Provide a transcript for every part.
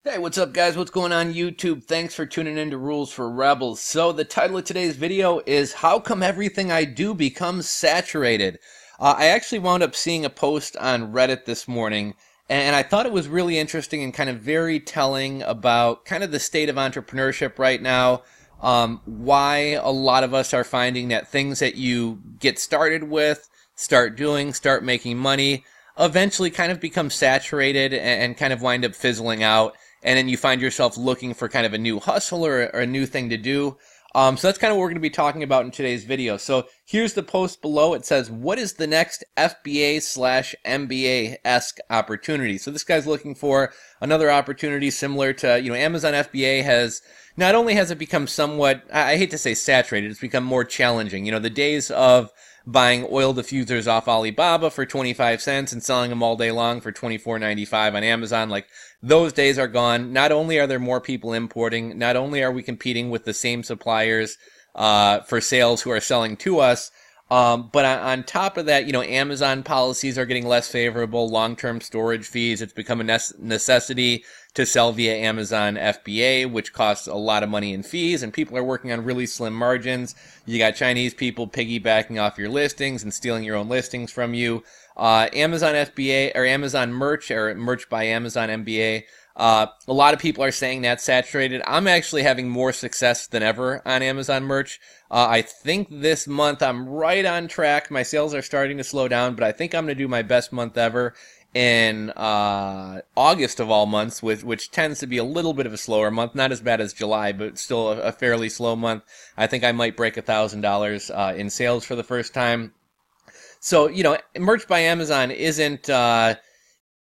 Hey, what's up guys? What's going on YouTube? Thanks for tuning in to Rules for Rebels. So the title of today's video is How Come Everything I Do Becomes Saturated? I actually wound up seeing a post on Reddit this morning, and I thought it was really interesting and kind of very telling about kind of the state of entrepreneurship right now. Why a lot of us are finding that things that you get started with, start doing, start making money, eventually kind of become saturated and kind of wind up fizzling out. And then you find yourself looking for kind of a new hustle or a new thing to do. So that's kind of what we're going to be talking about in today's video. So here's the post below. It says, what is the next FBA/MBA-esque opportunity? So this guy's looking for another opportunity similar to, Amazon FBA has, not only has it become somewhat, I hate to say saturated, it's become more challenging. The days of buying oil diffusers off Alibaba for 25 cents and selling them all day long for $24.95 on Amazon, like those days are gone. Not only are there more people importing, not only are we competing with the same suppliers for sales who are selling to us, but on top of that, Amazon policies are getting less favorable, long-term storage fees. It's become a necessity to sell via Amazon FBA, which costs a lot of money in fees, and people are working on really slim margins. You got Chinese people piggybacking off your listings and stealing your own listings from you. Amazon FBA or Amazon merch or merch by Amazon MBA. A lot of people are saying that's saturated. I'm actually having more success than ever on Amazon merch. I think this month I'm right on track. My sales are starting to slow down, but I think I'm going to do my best month ever in August of all months, which tends to be a little bit of a slower month. Not as bad as July, but still a fairly slow month. I think I might break $1,000 in sales for the first time. So, merch by Amazon isn't dead.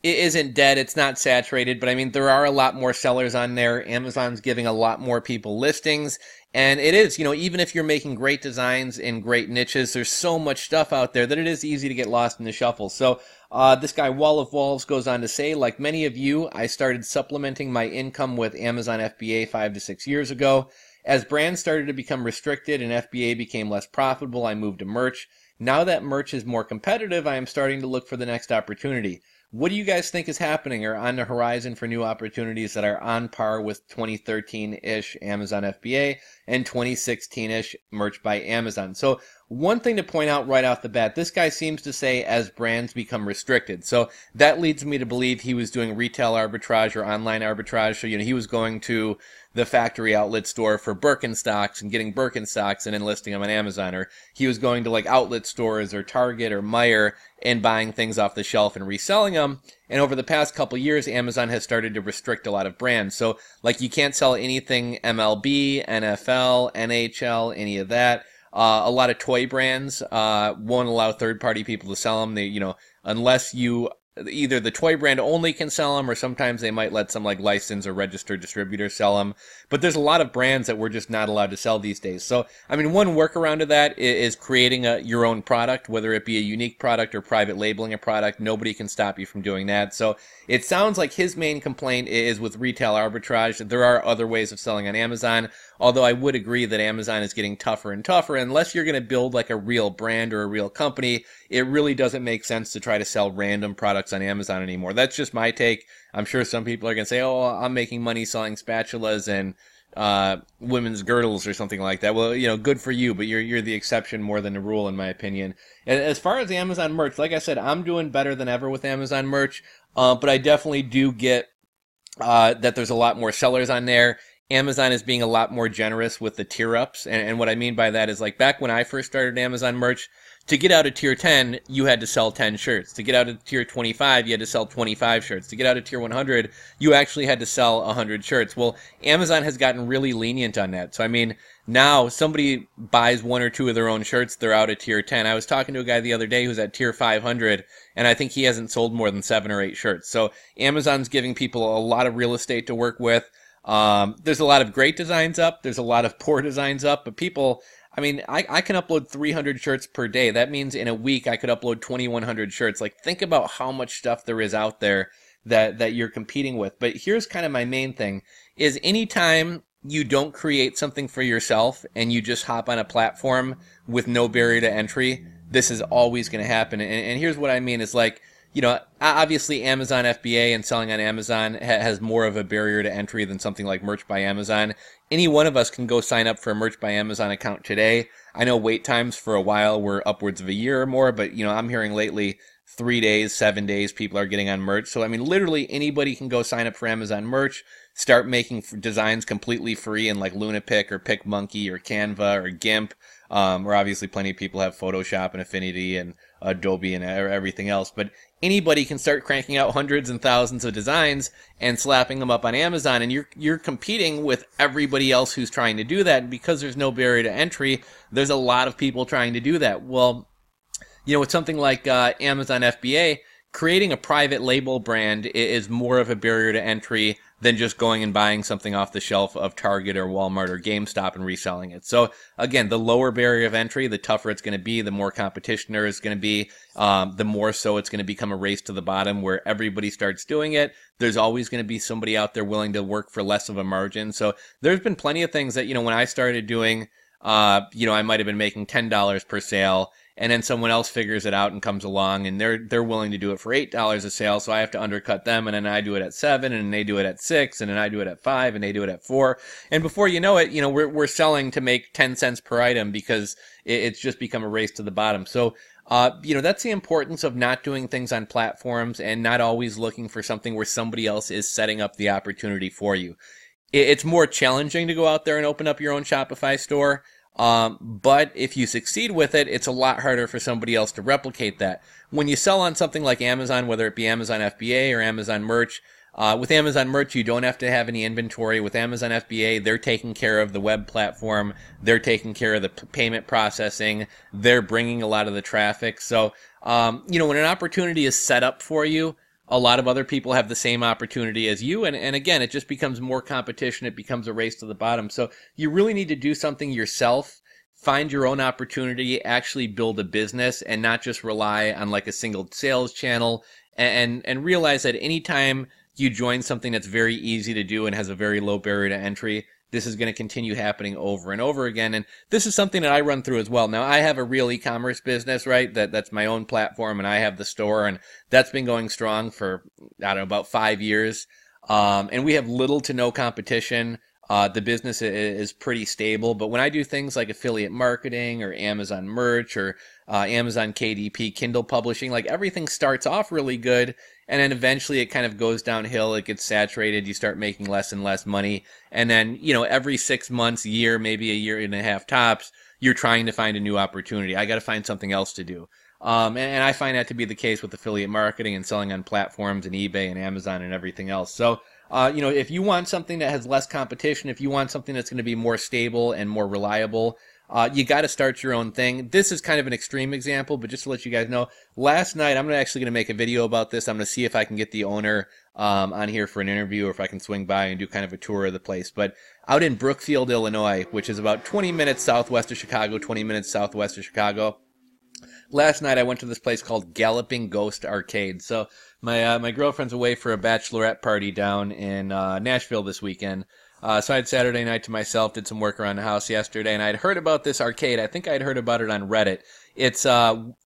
It's not saturated, but I mean, there are a lot more sellers on there. Amazon's giving a lot more people listings. And it is, even if you're making great designs in great niches, there's so much stuff out there that it is easy to get lost in the shuffle. So, this guy, Wall of Walls, goes on to say, like many of you, I started supplementing my income with Amazon FBA 5 to 6 years ago. As brands started to become restricted and FBA became less profitable, I moved to merch. Now that merch is more competitive, I am starting to look for the next opportunity. What do you guys think is happening or on the horizon for new opportunities that are on par with 2013-ish Amazon FBA and 2016-ish merch by Amazon? So one thing to point out right off the bat, this guy seems to say as brands become restricted. So that leads me to believe he was doing retail arbitrage or online arbitrage. So, he was going to the factory outlet store for Birkenstocks and getting Birkenstocks and then listing them on Amazon. Or he was going to like outlet stores or Target or Meijer and buying things off the shelf and reselling them. And over the past couple years, Amazon has started to restrict a lot of brands. So like you can't sell anything MLB, NFL, NHL, any of that. A lot of toy brands won't allow third-party people to sell them. They, unless you either the toy brand only can sell them, or sometimes they might let some like licensed or registered distributor sell them. But there's a lot of brands that we're just not allowed to sell these days. So, I mean, one workaround to that is creating your own product, whether it be a unique product or private labeling a product. Nobody can stop you from doing that. So it sounds like his main complaint is with retail arbitrage. There are other ways of selling on Amazon, although I would agree that Amazon is getting tougher and tougher. Unless you're going to build like a real brand or a real company, it really doesn't make sense to try to sell random products on Amazon anymore. That's just my take. I'm sure some people are going to say, oh, I'm making money selling spatulas and women's girdles or something like that. Well, good for you, but you're the exception more than the rule in my opinion. And as far as Amazon merch, like I said, I'm doing better than ever with Amazon merch, but I definitely do get that there's a lot more sellers on there. Amazon is being a lot more generous with the tier ups. And what I mean by that is like back when I first started Amazon merch, to get out of tier 10, you had to sell 10 shirts. To get out of tier 25, you had to sell 25 shirts. To get out of tier 100, you actually had to sell 100 shirts. Well, Amazon has gotten really lenient on that. So, I mean, now somebody buys one or two of their own shirts, they're out of tier 10. I was talking to a guy the other day who's at tier 500, and I think he hasn't sold more than 7 or 8 shirts. So Amazon's giving people a lot of real estate to work with. There's a lot of great designs up. There's a lot of poor designs up, but people, I mean, I can upload 300 shirts per day. That means in a week I could upload 2,100 shirts. Like, think about how much stuff there is out there that you're competing with. But here's kind of my main thing, is anytime you don't create something for yourself and you just hop on a platform with no barrier to entry, this is always going to happen. And here's what I mean is like, obviously Amazon FBA and selling on Amazon has more of a barrier to entry than something like Merch by Amazon. Any one of us can go sign up for a Merch by Amazon account today. I know wait times for a while were upwards of a year or more, but I'm hearing lately 3 days, 7 days, people are getting on Merch. So I mean, literally anybody can go sign up for Amazon Merch, start making designs completely free in like Lunapic or PicMonkey or Canva or GIMP. Or obviously plenty of people have Photoshop and Affinity and Adobe and everything else, but anybody can start cranking out hundreds and thousands of designs and slapping them up on Amazon, and you're competing with everybody else who's trying to do that. And because there's no barrier to entry, there's a lot of people trying to do that. Well, with something like Amazon FBA, creating a private label brand is more of a barrier to entry than just going and buying something off the shelf of Target or Walmart or GameStop and reselling it. So again, the lower barrier of entry, the tougher it's going to be, the more competition there is going to be, the more so it's going to become a race to the bottom where everybody starts doing it. There's always going to be somebody out there willing to work for less of a margin. So there's been plenty of things that, when I started doing, I might have been making $10 per sale, and then someone else figures it out and comes along and they're willing to do it for $8 a sale, so I have to undercut them, and then I do it at 7, and they do it at 6, and then I do it at 5, and they do it at 4, and before you know it, we're selling to make 10 cents per item because it's just become a race to the bottom. So that's the importance of not doing things on platforms and not always looking for something where somebody else is setting up the opportunity for you. It's more challenging to go out there and open up your own Shopify store. But if you succeed with it, it's a lot harder for somebody else to replicate that. When you sell on something like Amazon, whether it be Amazon FBA or Amazon Merch, with Amazon Merch, you don't have to have any inventory. With Amazon FBA, they're taking care of the web platform. They're taking care of the payment processing. They're bringing a lot of the traffic. So, when an opportunity is set up for you, a lot of other people have the same opportunity as you. And again, it just becomes more competition. It becomes a race to the bottom. So you really need to do something yourself, find your own opportunity, actually build a business, and not just rely on like a single sales channel, and realize that anytime you join something that's very easy to do and has a very low barrier to entry, this is going to continue happening over and over again. And this is something that I run through as well. Now, I have a real e-commerce business, right? That's my own platform, and I have the store, and that's been going strong for, about 5 years. And we have little to no competition. The business is pretty stable. But when I do things like affiliate marketing or Amazon Merch or Amazon KDP, Kindle publishing, like everything starts off really good. And then eventually it kind of goes downhill. It gets saturated. You start making less and less money. And then, every 6 months, year, maybe a year and a half tops, you're trying to find a new opportunity. I got to find something else to do. And I find that to be the case with affiliate marketing and selling on platforms and eBay and Amazon and everything else. So, if you want something that has less competition, if you want something that's going to be more stable and more reliable, you got to start your own thing. This is kind of an extreme example, but just to let you guys know, last night I'm actually going to make a video about this. I'm going to see if I can get the owner on here for an interview, or if I can swing by and do kind of a tour of the place. But out in Brookfield, Illinois, which is about 20 minutes southwest of Chicago, 20 minutes southwest of Chicago, last night I went to this place called Galloping Ghost Arcade. So my girlfriend's away for a bachelorette party down in Nashville this weekend. So I had Saturday night to myself, did some work around the house yesterday, and I'd heard about this arcade. I think I'd heard about it on Reddit. It's,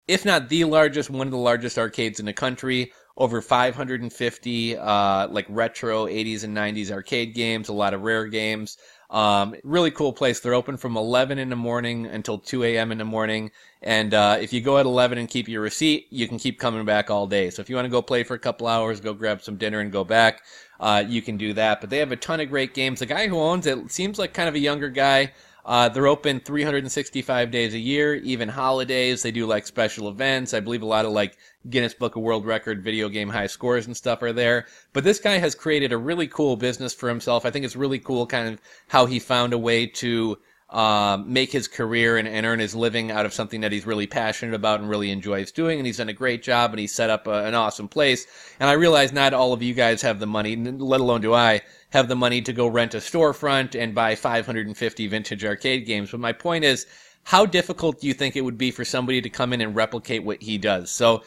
if not the largest, one of the largest arcades in the country. Over 550, like retro 80s and 90s arcade games, a lot of rare games. Really cool place. They're open from 11 in the morning until 2 a.m. in the morning. And if you go at 11 and keep your receipt, you can keep coming back all day. So if you want to go play for a couple hours, go grab some dinner and go back, you can do that. But they have a ton of great games. The guy who owns it seems like kind of a younger guy. They're open 365 days a year, even holidays. They do like special events. I believe a lot of like Guinness Book of World Record video game high scores and stuff are there. But this guy has created a really cool business for himself. I think it's really cool kind of how he found a way to make his career and earn his living out of something that he's really passionate about and really enjoys doing. And he's done a great job, and he's set up an awesome place. And I realize not all of you guys have the money, let alone do I, have the money to go rent a storefront and buy 550 vintage arcade games. But my point is, how difficult do you think it would be for somebody to come in and replicate what he does? So,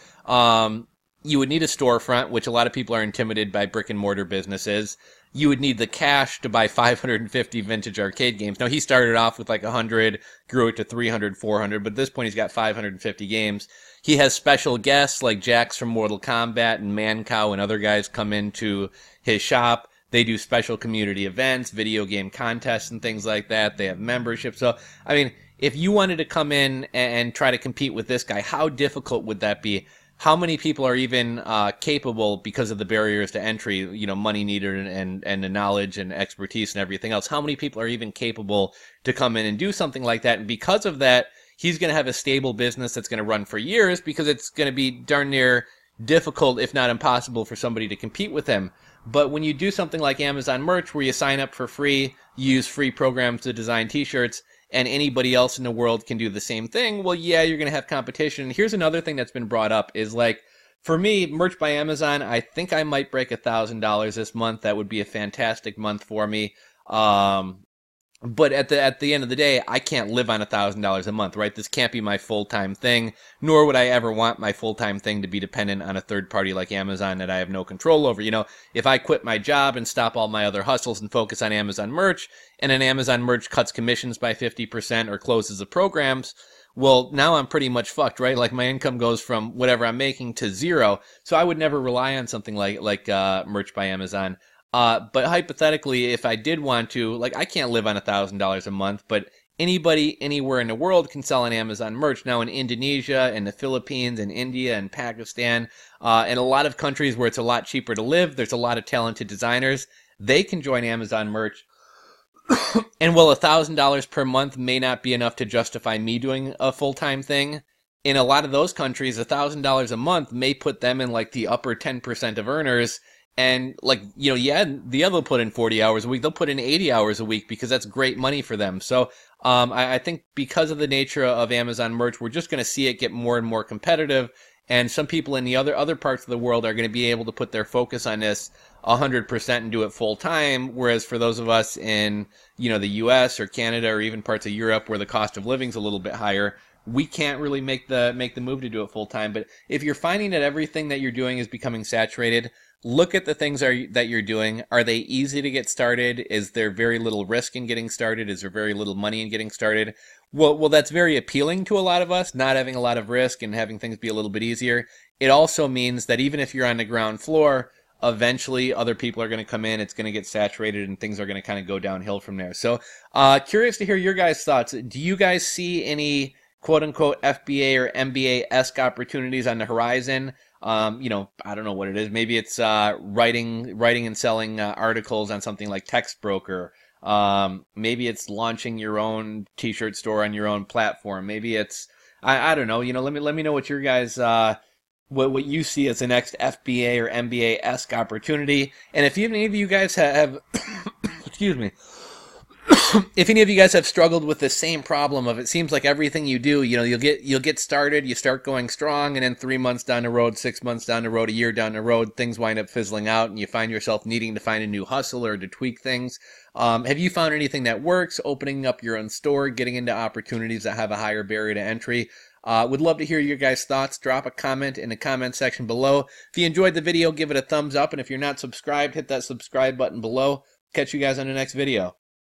you would need a storefront, which a lot of people are intimidated by brick and mortar businesses. You would need the cash to buy 550 vintage arcade games. Now, he started off with like 100, grew it to 300, 400, but at this point he's got 550 games. He has special guests like Jax from Mortal Kombat and Mancow and other guys come into his shop. They do special community events, video game contests, and things like that. They have memberships. So, I mean, if you wanted to come in and try to compete with this guy, how difficult would that be? How many people are even capable because of the barriers to entry, money needed and the knowledge and expertise and everything else? How many people are even capable to come in and do something like that? And because of that, he's going to have a stable business that's going to run for years because it's going to be darn near difficult, if not impossible, for somebody to compete with him. But when you do something like Amazon Merch, where you sign up for free, you use free programs to design t-shirts, and anybody else in the world can do the same thing, well, yeah, you're going to have competition. Here's another thing that's been brought up is like, for me, Merch by Amazon, I think I might break $1,000 this month. That would be a fantastic month for me. But at the end of the day, I can't live on $1,000 a month, right? This can't be my full-time thing, nor would I ever want my full-time thing to be dependent on a third party like Amazon that I have no control over. If I quit my job and stop all my other hustles and focus on Amazon Merch, and then Amazon Merch cuts commissions by 50% or closes the programs, well, now I'm pretty much fucked, right? Like my income goes from whatever I'm making to zero. So I would never rely on something like Merch by Amazon. But hypothetically, if I did want to, like, I can't live on $1,000 a month, but anybody anywhere in the world can sell on Amazon Merch. Now in Indonesia and the Philippines and India and Pakistan, and a lot of countries where it's a lot cheaper to live, there's a lot of talented designers. They can join Amazon Merch. And while $1,000 per month may not be enough to justify me doing a full-time thing, in a lot of those countries, $1,000 a month may put them in like the upper 10% of earners. And like, the other will put in 40 hours a week. They'll put in 80 hours a week because that's great money for them. So I think because of the nature of Amazon Merch, we're just going to see it get more and more competitive. And some people in the other parts of the world are going to be able to put their focus on this 100% and do it full time. Whereas for those of us in, the US or Canada or even parts of Europe where the cost of living is a little bit higher, we can't really make the move to do it full time. But if you're finding that everything that you're doing is becoming saturated, look at the things that you're doing. Are they easy to get started? Is there very little risk in getting started? Is there very little money in getting started? Well, that's very appealing to a lot of us, not having a lot of risk and having things be a little bit easier. It also means that even if you're on the ground floor, eventually other people are going to come in, it's going to get saturated, and things are going to kind of go downhill from there. So curious to hear your guys' thoughts. Do you guys see any quote-unquote FBA or MBA-esque opportunities on the horizon? I don't know what it is. Maybe it's writing and selling articles on something like Textbroker. Maybe it's launching your own t-shirt store on your own platform. Maybe it's I don't know. Let me know what your guys what you see as the next FBA or MBA-esque opportunity. And if any of you guys have excuse me. If any of you guys have struggled with the same problem of it seems like everything you do, you'll get started, you start going strong, and then 3 months down the road, 6 months down the road, a year down the road, things wind up fizzling out, and you find yourself needing to find a new hustle or to tweak things. Have you found anything that works? Opening up your own store, getting into opportunities that have a higher barrier to entry? Would love to hear your guys' thoughts. Drop a comment in the comment section below. If you enjoyed the video, give it a thumbs up, and if you're not subscribed, hit that subscribe button below. Catch you guys on the next video.